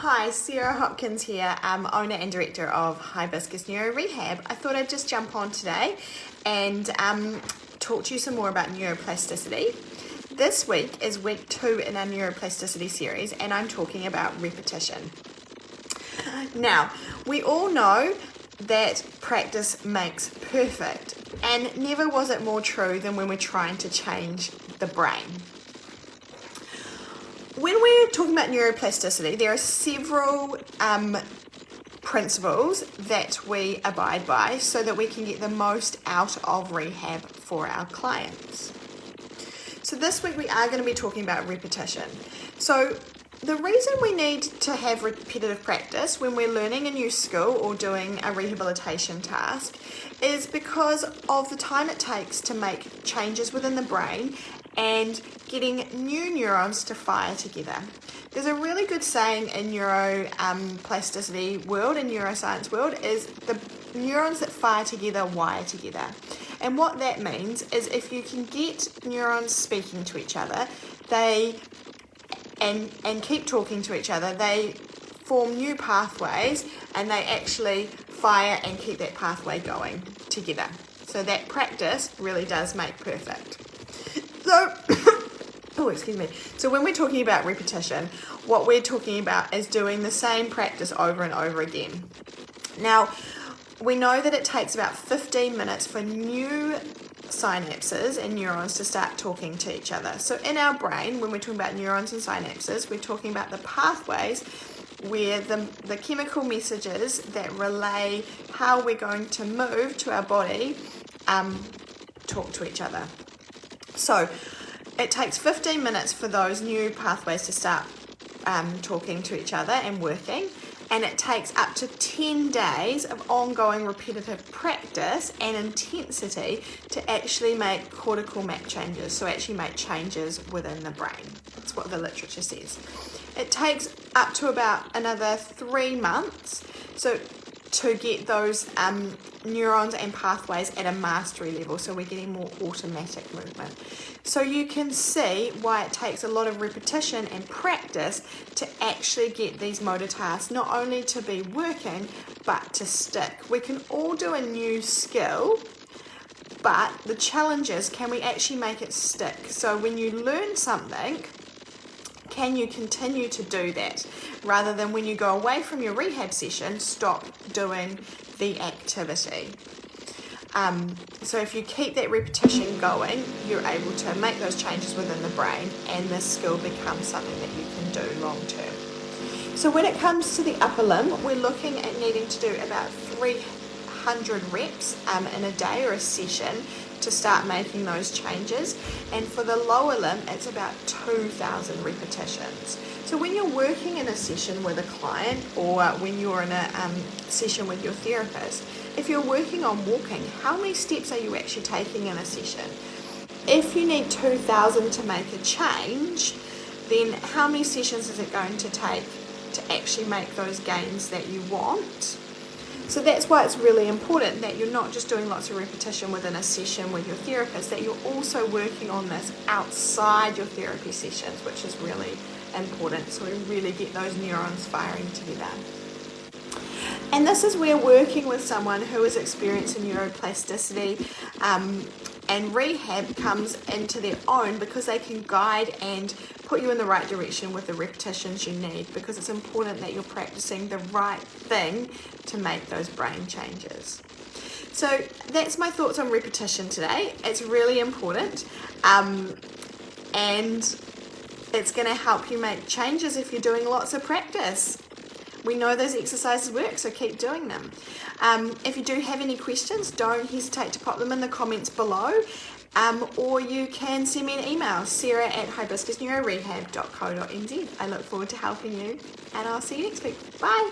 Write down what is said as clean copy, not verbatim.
Hi, Sarah Hopkins here, owner and director of Hibiscus Neuro Rehab. I thought I'd just jump on today and talk to you some more about neuroplasticity. This week is week 2 in our neuroplasticity series, and I'm talking about repetition. Now, we all know that practice makes perfect, and never was it more true than when we're trying to change the brain. When we're talking about neuroplasticity, there are several principles that we abide by so that we can get the most out of rehab for our clients. So this week we are going to be talking about repetition. So the reason we need to have repetitive practice when we're learning a new skill or doing a rehabilitation task is because of the time it takes to make changes within the brain and getting new neurons to fire together. There's a really good saying in neuroplasticity world, in neuroscience world, is the neurons that fire together wire together. And what that means is if you can get neurons speaking to each other, and keep talking to each other, they form new pathways and they actually fire and keep that pathway going together. So that practice really does make perfect. So when we're talking about repetition, what we're talking about is doing the same practice over and over again. Now, we know that it takes about 15 minutes for new synapses and neurons to start talking to each other. So in our brain, when we're talking about neurons and synapses, we're talking about the pathways where the chemical messages that relay how we're going to move to our body talk to each other. So it takes 15 minutes for those new pathways to start talking to each other and working, and it takes up to 10 days of ongoing repetitive practice and intensity to actually make cortical map changes, so actually make changes within the brain. That's what the literature says. It takes up to about another 3 months to get those neurons and pathways at a mastery level, so we're getting more automatic movement. So you can see why it takes a lot of repetition and practice to actually get these motor tasks not only to be working, but to stick. We can all do a new skill, but the challenge is, can we actually make it stick? So when you learn something, can you continue to do that rather than when you go away from your rehab session, stop doing the activity? So if you keep that repetition going, you're able to make those changes within the brain, and this skill becomes something that you can do long term. So when it comes to the upper limb, we're looking at needing to do about 300 reps in a day or a session to start making those changes, and for the lower limb it's about 2,000 repetitions. So when you're working in a session with a client, or when you're in a session with your therapist, if you're working on walking, how many steps are you actually taking in a session? If you need 2,000 to make a change, then how many sessions is it going to take to actually make those gains that you want? So that's why it's really important that you're not just doing lots of repetition within a session with your therapist, that you're also working on this outside your therapy sessions, which is really important, so we really get those neurons firing together. And this is where working with someone who is experiencing neuroplasticity and rehab comes into their own, because they can guide and put you in the right direction with the repetitions you need, because it's important that you're practicing the right thing to make those brain changes. So that's my thoughts on repetition today. It's really important, and it's going to help you make changes if you're doing lots of practice. We know those exercises work, so keep doing them. If you do have any questions, don't hesitate to pop them in the comments below, or you can send me an email, sarah@hibiscusneurorehab.co.nz. I look forward to helping you, and I'll see you next week. Bye!